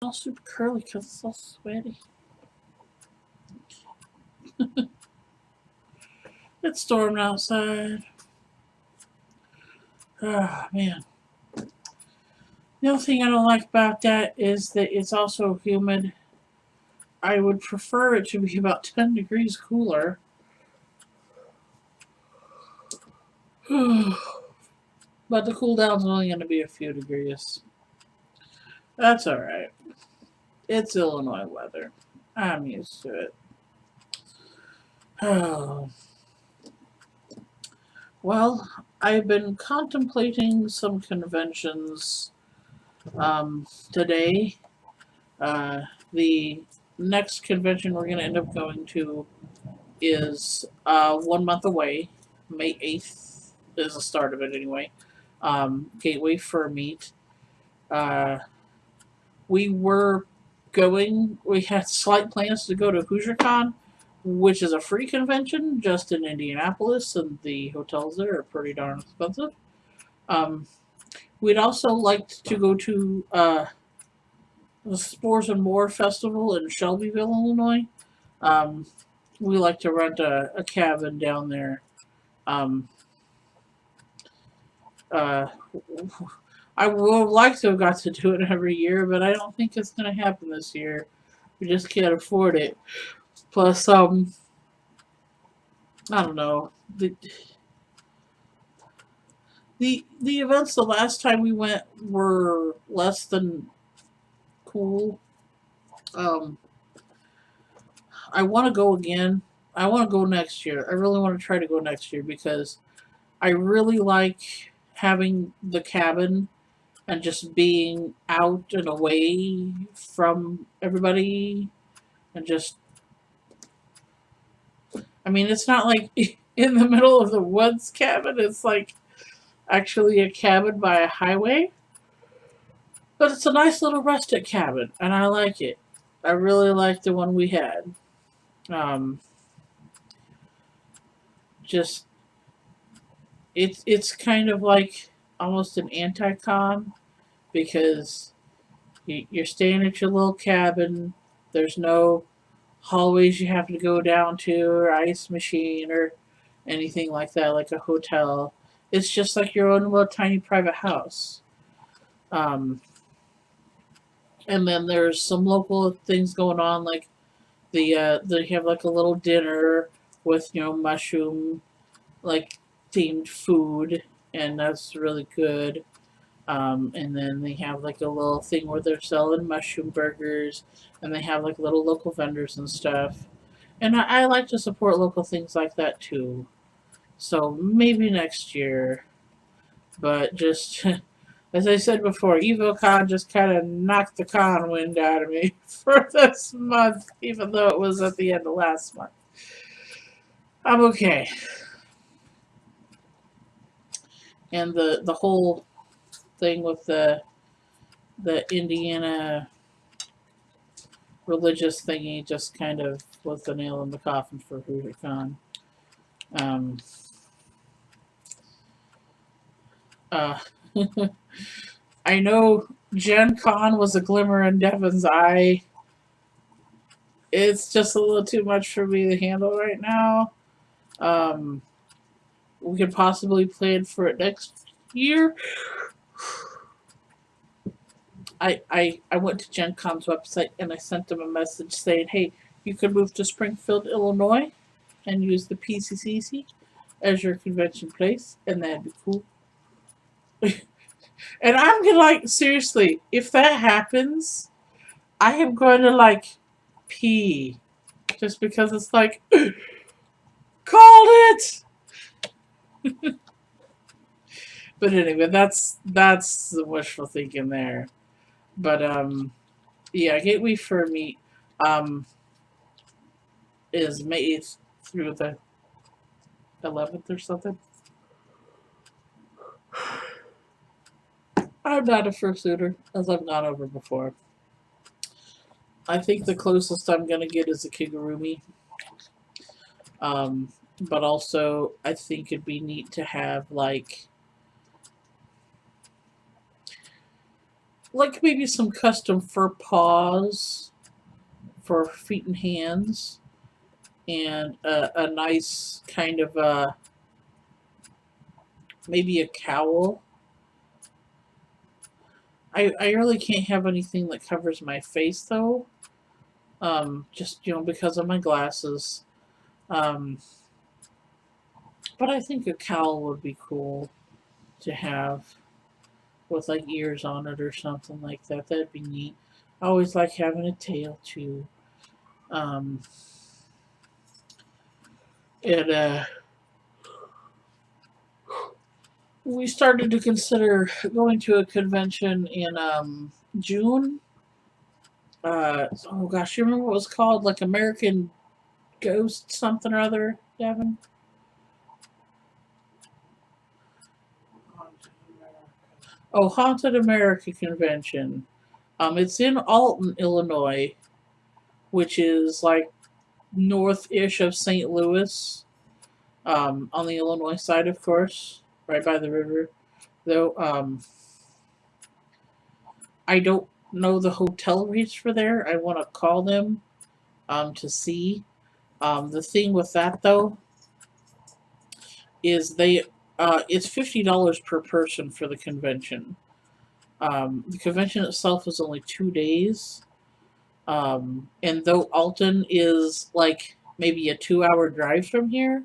All super curly because it's so sweaty. It's storming outside. Ah, man. The only thing I don't like about that is that it's also humid. I would prefer it to be about 10 degrees cooler. But the cool down's only going to be a few degrees. That's alright. It's Illinois weather. I'm used to it. Oh. Well, I've been contemplating some conventions today. Uh, the next convention we're going to end up going to is 1 month away. May 8th is the start of it anyway. Gateway Fur Meet. Uh, we were we had slight plans to go to HoosierCon, which is a free convention just in Indianapolis, and the hotels there are pretty darn expensive. Um, we'd also like to go to the Spores and More Festival in Shelbyville, Illinois. Um, we like to rent a cabin down there. Um, uh, I would like to have got to do it every year, but I don't think it's going to happen this year. We just can't afford it. Plus, I don't know. The events the last time we went were less than cool. Um, I want to go again. I want to go next year. I really want to try to go next year because I really like having the cabin and just being out and away from everybody and just I mean it's not like in the middle of the woods cabin, it's like actually a cabin by a highway, but it's a nice little rustic cabin and I like it. I really like the one we had. Um just it's kind of like almost an anti-con because you're staying at your little cabin. There's no hallways you have to go down to or ice machine or anything like that, like a hotel. It's just like your own little tiny private house. Um, and then there's some local things going on, like they have like a little dinner with mushroom like themed food, and that's really good. And then they have like a little thing where they're selling mushroom burgers, and they have like little local vendors and stuff. And I like to support local things like that too. So maybe next year. But just as I said before, EvoCon just kind of knocked the con wind out of me for this month, even though it was at the end of last month. I'm okay. And the whole thing with the Indiana religious thingy just kind of was the nail in the coffin for HoosierCon. Um, uh, I know Gen Con was a glimmer in Devin's eye. It's just a little too much for me to handle right now. Um, we could possibly plan for it next year. I went to Gen Con's website and I sent them a message saying, hey, you could move to Springfield, Illinois and use the PCCC as your convention place, and that'd be cool. And I'm gonna like seriously, if that happens, I am going to like pee, just because it's like called it. But anyway, that's the wishful thinking there. But yeah, Gateway for me um is May 8th through the 11th or something. I'm not a fursuiter, as I've gone over before. I think the closest I'm gonna get is a kigurumi. But also I think it'd be neat to have like maybe some custom fur paws for feet and hands, and a nice kind of maybe a cowl. I really can't have anything that covers my face though. Just because of my glasses. Um, but I think a cowl would be cool to have with like ears on it or something like that. That'd be neat. I always like having a tail too. Um, and we started to consider going to a convention in June. Oh gosh, you remember what it was called? Like American Ghost something or other, Devin? Oh, Haunted America Convention. It's in Alton, Illinois, which is like north-ish of St. Louis, on the Illinois side, of course, right by the river. Though I don't know the hotel rates for there. I want to call them to see. The thing with that though is it's $50 per person for the convention. The convention itself is only 2 days, and though Alton is like maybe a 2 hour drive from here,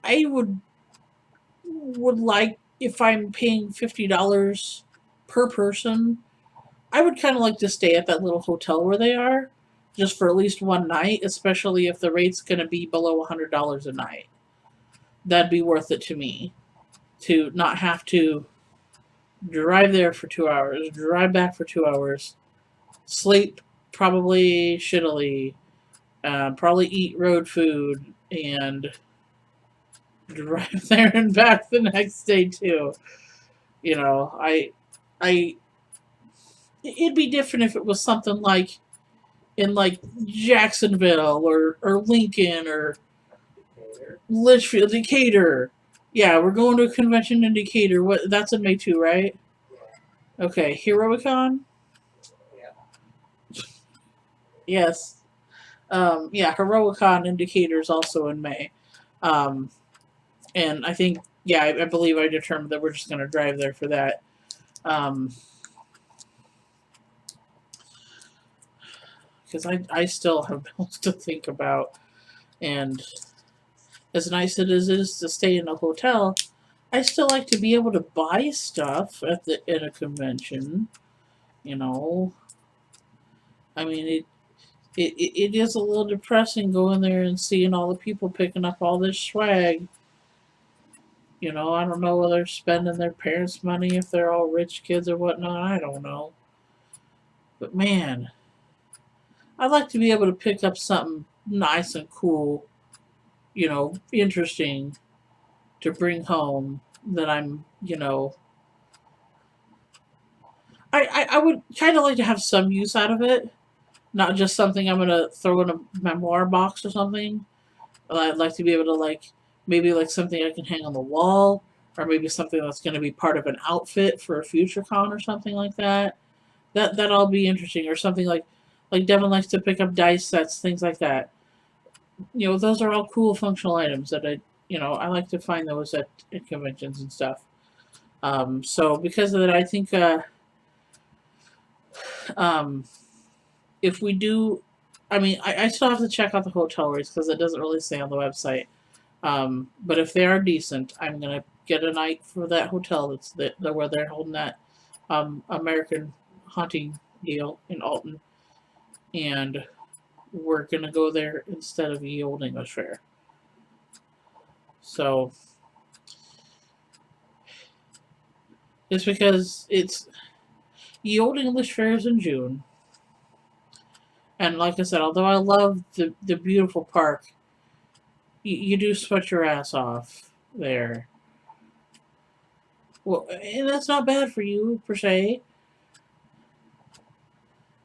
I would like, if I'm paying $50 per person, I would kind of like to stay at that little hotel where they are, just for at least one night, especially if the rate's going to be below $100 a night. That'd be worth it to me to not have to drive there for 2 hours, drive back for 2 hours, sleep probably shittily, probably eat road food, and drive there and back the next day too. You know, I, it'd be different if it was something like in like Jacksonville or Lincoln or Litchfield, Decatur. Yeah, we're going to a convention in Decatur. What? That's in May too, right? Okay, Heroicon. Yes. Yeah, Heroicon in Decatur is also in May. Um, and I think, yeah, I believe I determined that we're just going to drive there for that. Um, because I still have bills to think about, and as nice as it is to stay in a hotel, I still like to be able to buy stuff at a convention. You know, I mean it is a little depressing going there and seeing all the people picking up all this swag. I don't know whether they're spending their parents' money, if they're all rich kids or whatnot. I don't know, but man, I'd like to be able to pick up something nice and cool, interesting to bring home that I would kind of like to have some use out of it, not just something I'm going to throw in a memoir box or something. I'd like to be able to, like, maybe like something I can hang on the wall, or maybe something that's going to be part of an outfit for a future con or something like that. That'll all be interesting, or something like Devin likes to pick up dice sets, things like that. Those are all cool functional items that I like to find those at conventions and stuff. So because of that, I think um, if we do, I mean, I still have to check out the hotel rates because it doesn't really say on the website. But if they are decent, I'm gonna get a night for that hotel where they're holding that American hunting deal in Alton, and we're gonna go there instead of Ye Old English Fair. So it's because it's Ye Old English Fair is in June, and like I said, although I love the beautiful park, you do sweat your ass off there. Well, and that's not bad for you per se.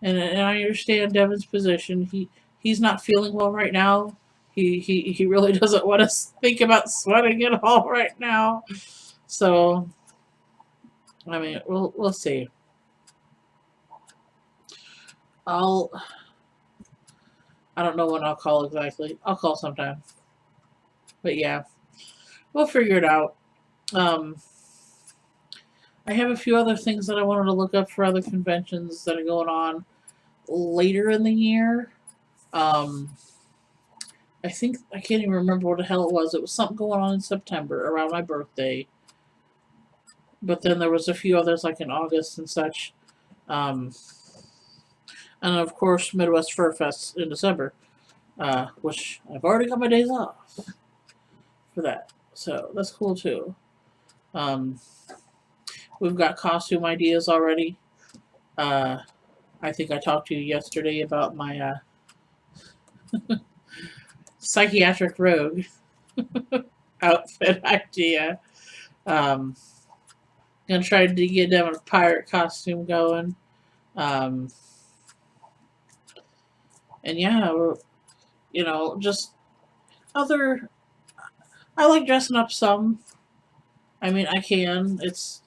And I understand Devin's position. He's not feeling well right now. He really doesn't want to think about sweating at all right now. So I mean, we'll see. I'll. I don't know when I'll call exactly. I'll call sometime. But yeah, we'll figure it out. Um, I have a few other things that I wanted to look up for other conventions that are going on later in the year. Um, I think I can't even remember what the hell it was. It was something going on in September around my birthday. But then there was a few others like in August and such. Um, and of course Midwest Fur Fest in December, which I've already got my days off for that. So that's cool too. Um, we've got costume ideas already. Uh, I think I talked to you yesterday about my psychiatric rogue outfit idea. Um, gonna try to get them a pirate costume going. Um, and yeah, just other. I like dressing up some. I mean, I can. It's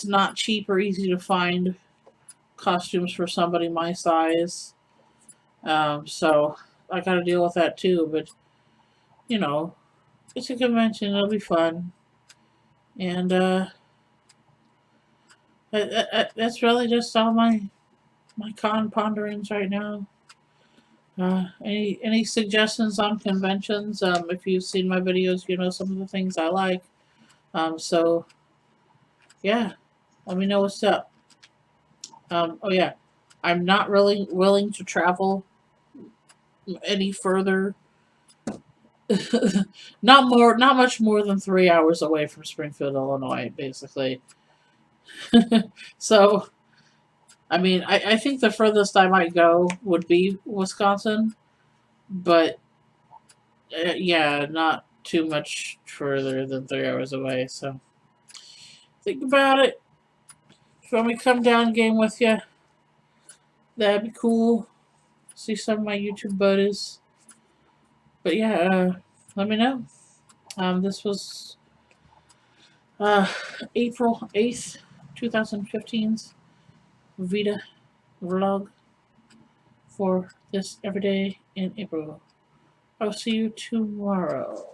not cheap or easy to find costumes for somebody my size. So I got to deal with that too. But you know, it's a convention. It'll be fun, and that's really just all my con ponderings right now. Any suggestions on conventions? If you've seen my videos, you know some of the things I like. So yeah, let me know what's up. Oh yeah, I'm not really willing to travel any further. Not much more than 3 hours away from Springfield, Illinois, basically. So, I mean, I think the furthest I might go would be Wisconsin, but yeah, not too much further than 3 hours away. So, think about it. If you want me to come down and game with you, that'd be cool. See some of my YouTube buddies. But yeah, let me know. This was April 8th, 2015's V.E.D.A. vlog for this every day in April. I'll see you tomorrow.